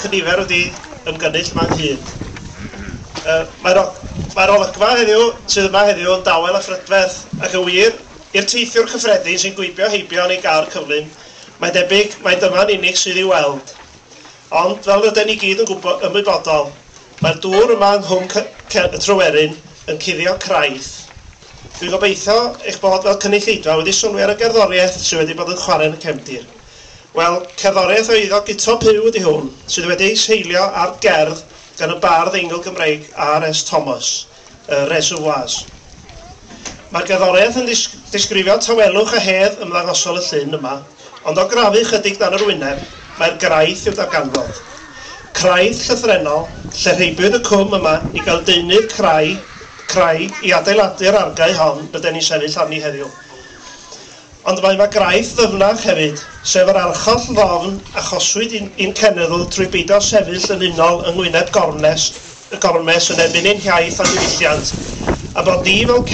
Cynifer wedi ymgynnull ma'n hyn. Mae'r olygfa heddiw sydd yma heddiw yn dawel a phrydferth ac yn wir i'r teithiwr cyffredin sy'n gwibio heibio yn ei gar cyflym. Mae debyg mae dyma'n unig sydd i'w weld. Ond fel ydyn ni gyd yn ymwybodol, mae'r dŵr yma ynghlwm y Tryweryn yn cuddio craidd. Dwi'n gobeithio eich bod fel cynulleidfa wedi sylwi ar y gerddoriaeth sydd wedi bod yn chwarae yn y cefndir. Wel, cerddoriaeth o iddo Guto Pyw ydy hwn, sydd wedi ei seilio ar gerdd gan y bardd Eingl Gymreig R.S. Thomas, Reservoirs. Mae'r gerddoriaeth yn disgrifio tawelwch a hedd ymddangosol y llyn yma, ond o grafu chydig dan yr wyneb, mae'r graith i'w darganfod. Craidd llythrenol, lle rheibiwyd y cwm yma i gael deunydd crai i adeiladu'r argau hon rydyn ni'n sefyll arni heddiw. Ond mae graith ddyfnach hefyd, sef yr archoll ddofn a choswyd i'n cenedl trwy beidio sefyll yn unol yng ngwyneb gormes yn erbyn ein hiaith a diwylliant, a bod ni fel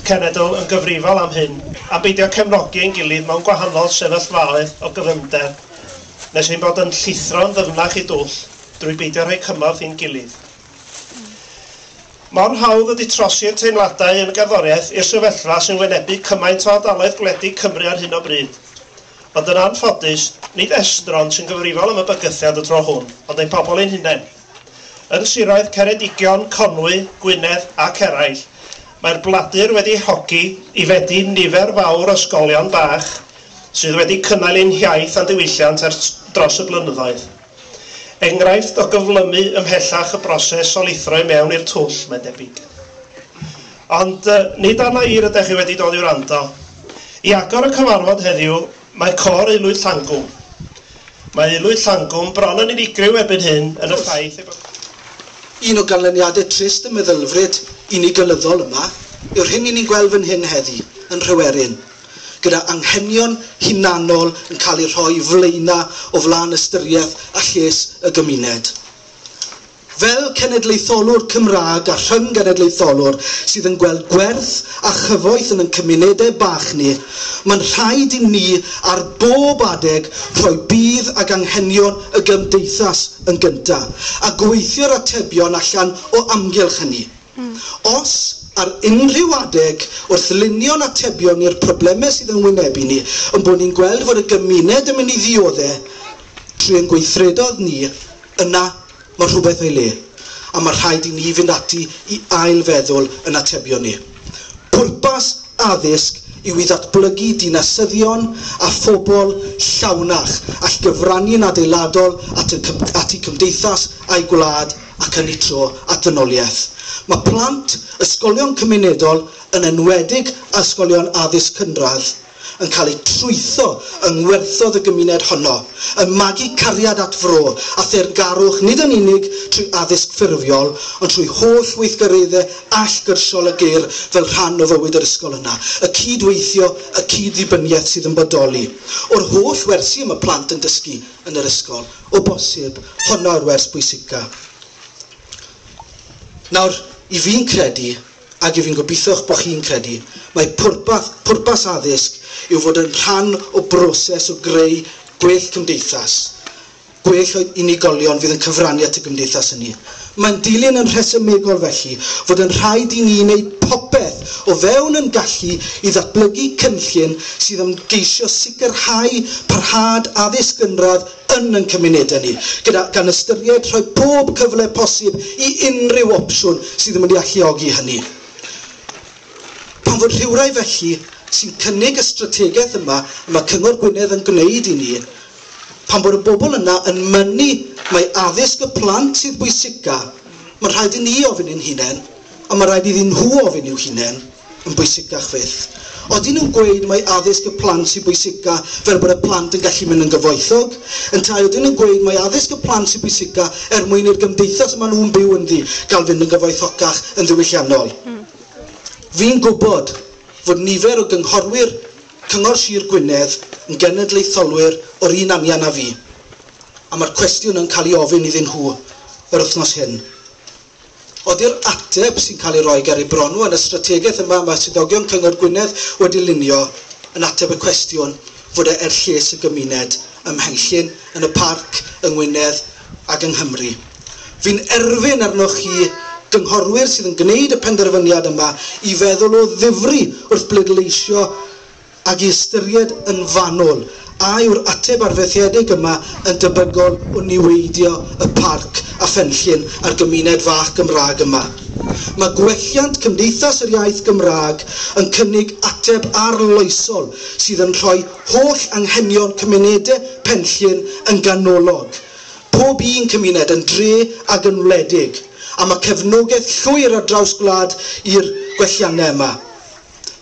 cenedl yn gyfrifol am hyn, a beidio cefnogi ein gilydd mewn gwahanol sefyllfaoedd o gyfymder, nes ein bod yn llithro'n ddyfnach i dwll drwy beidio rhoi cymorth i'n gilydd. Mor hawdd ydy trosi'r teimladau yn y gerddoriaeth i'r sefyllfa sy'n wynebu cymaint o ardaloedd gwledig Cymru ar hyn o bryd. Ond yn anffodus, nid estron sy'n gyfrifol am y bygythiad y tro hwn, ond ein pobl ein hunain. Yn siroedd Ceredigion, Conwy, Gwynedd ac eraill, mae'r bladur wedi hogi i fedi nifer fawr o ysgolion bach sydd wedi cynnal ein hiaith a'n diwylliant dros y blynyddoedd. Enghraifft o gyflymu ymhellach y broses o lithro i mewn i'r twll, mae'n debyg. Ond nid arna i rydych chi wedi dod i'w rando. I agor y cyfarfod heddiw, mae cor Aelwyd Llangwm. Mae Aelwyd Llangwm bron yn unigryw erbyn hyn yn y ffaith ei bod... Un o ganlyniadau trist y meddylfryd unigynyddol yma yw'r hyn i ni'n gweld fan hyn heddi yn Tryweryn, gyda anghenion hunanol yn cael eu rhoi flaena o flaen ystyriaeth a lles y gymuned. Fel cenedlaetholwr Cymraeg a rhyng-genedlaetholwr sydd yn gweld gwerth a chyfoeth yn ein cymunedau bach ni, mae'n rhaid i ni ar bob adeg rhoi budd ag anghenion y gymdeithas yn gyntaf a gweithio'r atebion allan o amgylch hynny. Os ar unrhyw adeg wrth lunio'n atebion i'r problemau sydd yn wynebu ni, yn bod ni'n gweld fod y gymuned yn mynd i ddioddau trwy ein gweithredoedd ni, yna mae rhywbeth o'i le, a mae rhaid i ni fynd ati i ailfeddwl yn atebion ni. Pwrpas addysg yw i ddatblygu dinasyddion a phobl llawnach all gyfrannu'n adeiladol at eu cymdeithas a'i gwlad ac yn ei tro at dynoliaeth. Mae plant ysgolion cymunedol yn enwedig ysgolion addysg cynradd yn cael eu trwytho yng ngwerthodd y gymuned honno, yn magu cariad at fro a thergarwch nid yn unig trwy addysg ffurfiol, ond trwy holl weithgareddau allgyrsiol y geir fel rhan o fywyd yr ysgol yna, y cydweithio, y cyddibyniaeth sydd yn bodoli. O'r holl wersi y mae plant yn dysgu yn yr ysgol, o bosib, honno yw'r wers bwysicaf. Nawr, i fi'n credu, ac i fi'n gobeithio bod chi'n credu, mae pwrpas addysg yw fod yn rhan o broses o greu gwell cymdeithas, gwell unigolion fydd yn cyfrannu at y gymdeithas hynny. Mae'n dilyn yn rhesymegol felly fod yn rhaid i ni wneud popeth o fewn yn gallu i ddatblygu cynllun sydd yn geisio sicrhau parhad addysg gynradd yn ein cymunedau ni, gan ystyried rhoi pob cyfle posib i unrhyw opsiwn sydd yn mynd i alluogi hynny. Pan fod rhywrai felly sy'n cynnig y strategaeth yma mae Cyngor Gwynedd yn gwneud i ni, pan bod y bobl yna yn mynnu mae addysg y plant sydd bwysicaf, mae'n rhaid i ni ofyn ein hunain, a mae'n rhaid iddyn nhw ofyn i'w hunain yn bwysicach fyth. Odyn nhw'n gweud mae addysg y plant sy'n bwysicaf fel bod y plant yn gallu mynd yn gyfoethog, yn tai odyn nhw'n gweud mae addysg y plant sy'n bwysicaf mwyn i'r gymdeithas yma nhw'n byw ynddi gael fynd yn gyfoethocach yn ddiwylliannol. Fi'n gwybod fod nifer o gynghorwyr Cyngor Sir Gwynedd yn genedlaetholwyr o'r un anian a fi, a mae'r cwestiwn yn cael ei ofyn iddyn nhw yr wythnos hyn. Oeddi'r ateb sy'n cael ei roi ger ei bronw yn y strategaeth yma mae swyddogion Cyngor Gwynedd wedi lunio yn ateb y cwestiwn fod er lles y gymuned ym Mhenllyn, yn y parc, yng Ngwynedd ac yng Nghymru. Fi'n erfyn arnoch chi gynghorwyr sydd yn gwneud y penderfyniad yma i feddwl o ddifri wrth bleidleisio ac i ystyried yn fanwl a yw'r ateb arfaethiedig yma yn debygol o niweidio y parc a Phenllyn a'r gymuned fach Gymraeg yma. Mae gwelliant Cymdeithas yr Iaith Gymraeg yn cynnig ateb arloesol sydd yn rhoi holl anghenion cymunedau Phenllyn yn ganolog. Pob un cymuned yn dre ac yn wledig, a mae cefnogaeth llwyr ar draws gwlad i'r gwelliannau yma.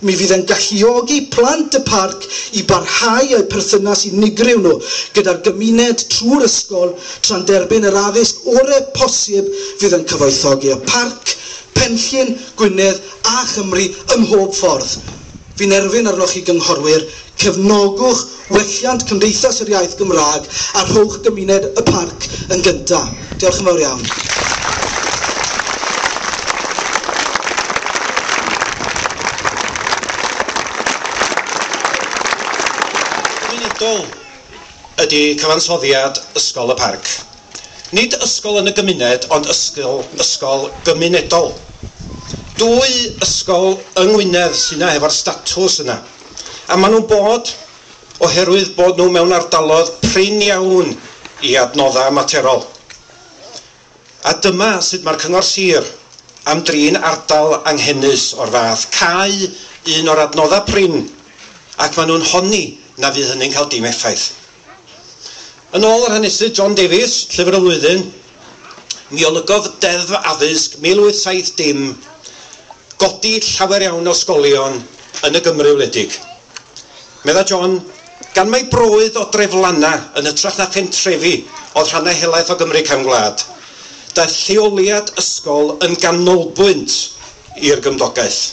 Mi fydd yn galluogi plant y parc i barhau eu perthynas unigryw nhw gyda'r gymuned trwy'r ysgol tra'n derbyn yr addysg orau posib fydd yn cyfoethogi y parc, Phenllyn, Gwynedd a Chymru ym mhob ffordd. Fi'n erfyn arnoch chi gynghorwyr, cefnogwch welliant Cymdeithas yr Iaith Gymraeg a rhowch gymuned y parc yn gyntaf. Diolch yn fawr iawn. Ydy cyfansoddiad Ysgol y Parc. Nid ysgol yn y gymuned, ond ysgol gymunedol. Dwy ysgol yng Ngwynedd sy'n efo'r statws yna. A maen nhw'n bod oherwydd bod nhw mewn ardalodd prin iawn i adnoddau materol. A dyma sut mae'r Cyngor Sir am drin ardal anghennus o'r fath. Cau un o'r adnoddau prin ac maen nhw'n honni na fydd hynny'n cael dim effaith. Yn ôl yr hanesydd John Davies, llyfr y flwyddyn, mi olygodd deddf addysg 1870 godi llawer iawn o ysgolion yn y Gymru wledig. Medda John, gan mai broedd o dreflanna yn hytrach na phentrefi oedd rhannau helaeth o Gymru cefn gwlad, daeth lleoliad ysgol yn ganolbwynt i'r gymdogaeth.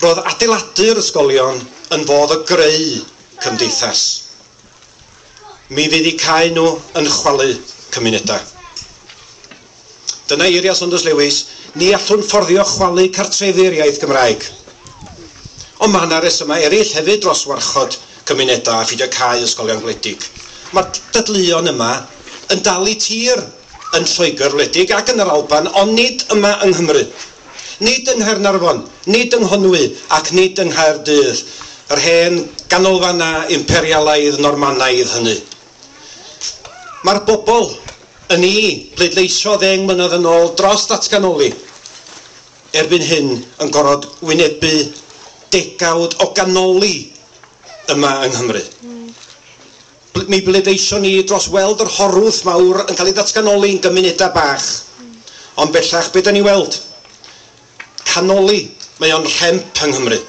Roedd adeiladu'r ysgolion yn fodd o greu cymdeithas. Mi fydd eu cael nhw yn chwalu cymunedau. Dyna eiria Saunders Lewis, ni allwn fforddio chwalu cartrefi'r iaith Gymraeg. Ond mae yna resymau eraill hefyd dros warchod cymunedau a ffidio cael ysgolion gwledig. Mae'r dydluon yma yn dal i tir yn Lloegr wledig ac yn yr Alban, ond nid yma yng Nghymru. Nid yng Nghaernarfon, nid yng Nghonwy ac nid yng Nghaerdydd, yr hen ganolfanna imperialaidd Normanaidd hynny. Mae'r bobl yn bleidleisio 10 mlynedd yn ôl dros datganoli erbyn hyn yn gorfod wynebu degawd o ganoli yma yng Nghymru. Mi bleidleisio ni dros weld yr horwth mawr yn cael ei datganoli yn gymunedau bach, ond bellach be da ni weld? Canoli, mae o'n rhemp yng Nghymru.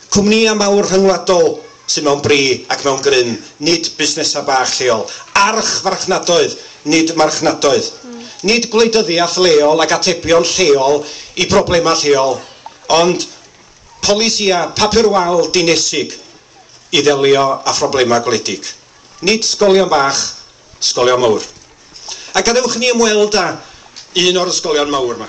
Cwmnïau mawr rhyngwladol sy'n mewn bri ac mewn grym, nid busnesau bach lleol. Farchnadoedd, nid marchnadoedd. Nid gwleidyddiaeth leol ac atebion lleol i broblemau lleol, ond polisia papur wal dinesig i ddelio â phroblemau gwledig. Nid ysgolion bach, ysgolion mawr. A gadewch ni ymweld â un o'r ysgolion mawr yma.